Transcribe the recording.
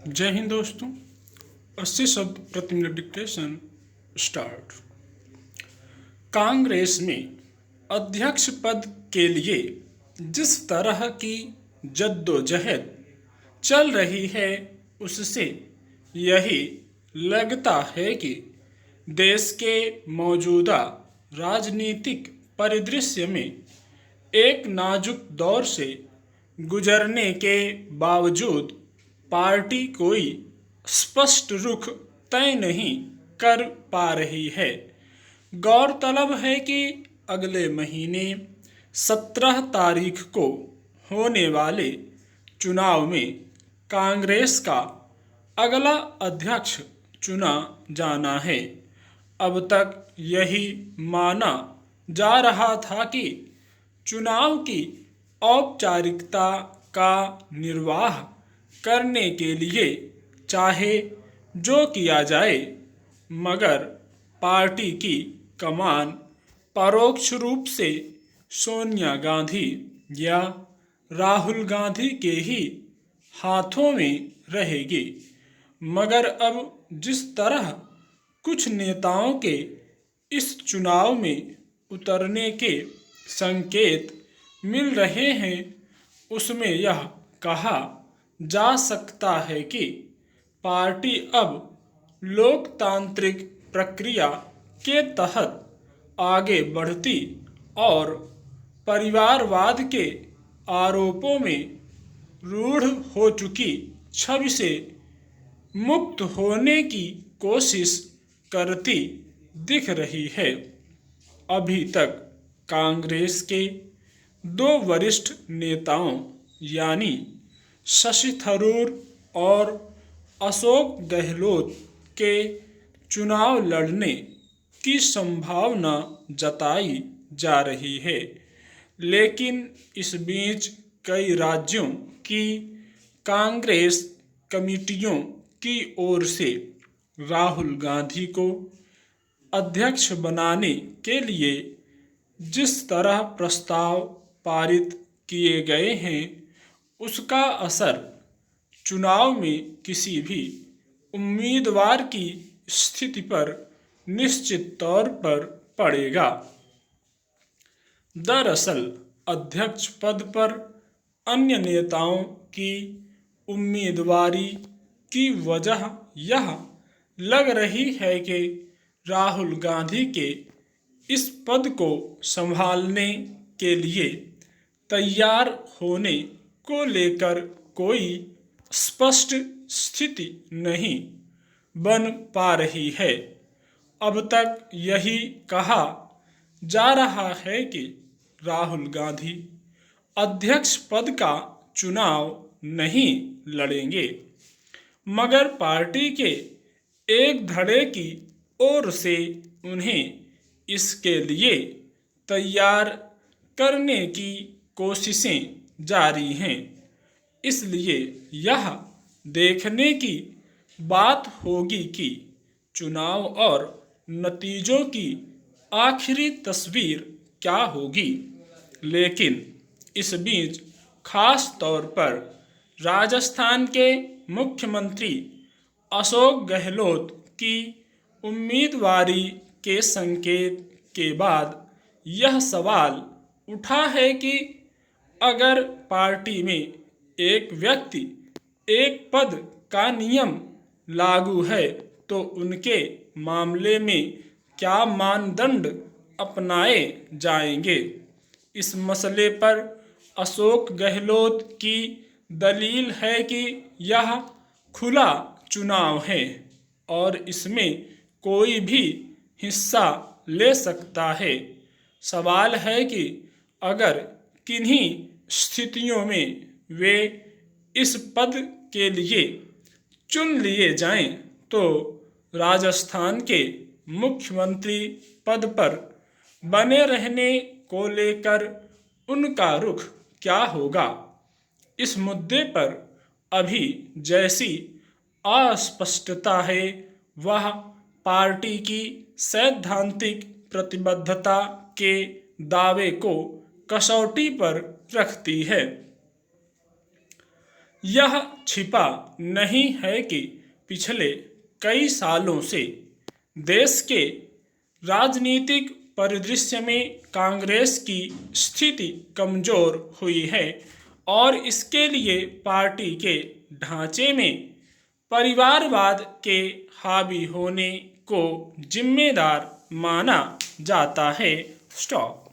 जय हिंद दोस्तों। 80 शब्द प्रति मिनट डिक्टेशन स्टार्ट। कांग्रेस में अध्यक्ष पद के लिए जिस तरह की जद्दोजहद चल रही है उससे यही लगता है कि देश के मौजूदा राजनीतिक परिदृश्य में एक नाजुक दौर से गुजरने के बावजूद पार्टी कोई स्पष्ट रुख तय नहीं कर पा रही है। गौरतलब है कि अगले महीने 17 तारीख को होने वाले चुनाव में कांग्रेस का अगला अध्यक्ष चुना जाना है। अब तक यही माना जा रहा था कि चुनाव की औपचारिकता का निर्वाह करने के लिए चाहे जो किया जाए, मगर पार्टी की कमान परोक्ष रूप से सोनिया गांधी या राहुल गांधी के ही हाथों में रहेगी। मगर अब जिस तरह कुछ नेताओं के इस चुनाव में उतरने के संकेत मिल रहे हैं, उसमें यह कहा जा सकता है कि पार्टी अब लोकतांत्रिक प्रक्रिया के तहत आगे बढ़ती और परिवारवाद के आरोपों में रूढ़ हो चुकी छवि से मुक्त होने की कोशिश करती दिख रही है। अभी तक कांग्रेस के दो वरिष्ठ नेताओं यानी शशि थरूर और अशोक गहलोत के चुनाव लड़ने की संभावना जताई जा रही है, लेकिन इस बीच कई राज्यों की कांग्रेस कमेटियों की ओर से राहुल गांधी को अध्यक्ष बनाने के लिए जिस तरह प्रस्ताव पारित किए गए हैं, उसका असर चुनाव में किसी भी उम्मीदवार की स्थिति पर निश्चित तौर पर पड़ेगा। दरअसल अध्यक्ष पद पर अन्य नेताओं की उम्मीदवारी की वजह यह लग रही है कि राहुल गांधी के इस पद को संभालने के लिए तैयार होने को लेकर कोई स्पष्ट स्थिति नहीं बन पा रही है। अब तक यही कहा जा रहा है कि राहुल गांधी अध्यक्ष पद का चुनाव नहीं लड़ेंगे, मगर पार्टी के एक धड़े की ओर से उन्हें इसके लिए तैयार करने की कोशिशें जारी हैं। इसलिए यह देखने की बात होगी कि चुनाव और नतीजों की आखिरी तस्वीर क्या होगी। लेकिन इस बीच खास तौर पर राजस्थान के मुख्यमंत्री अशोक गहलोत की उम्मीदवारी के संकेत के बाद यह सवाल उठा है कि अगर पार्टी में एक व्यक्ति एक पद का नियम लागू है तो उनके मामले में क्या मानदंड अपनाए जाएंगे। इस मसले पर अशोक गहलोत की दलील है कि यह खुला चुनाव है और इसमें कोई भी हिस्सा ले सकता है। सवाल है कि अगर किन्हीं स्थितियों में वे इस पद के लिए चुन लिए जाएं तो राजस्थान के मुख्यमंत्री पद पर बने रहने को लेकर उनका रुख क्या होगा। इस मुद्दे पर अभी जैसी अस्पष्टता है, वह पार्टी की सैद्धांतिक प्रतिबद्धता के दावे को कसौटी पर रखती है। यह छिपा नहीं है कि पिछले कई सालों से देश के राजनीतिक परिदृश्य में कांग्रेस की स्थिति कमजोर हुई है और इसके लिए पार्टी के ढांचे में परिवारवाद के हावी होने को जिम्मेदार माना जाता है। स्टॉप।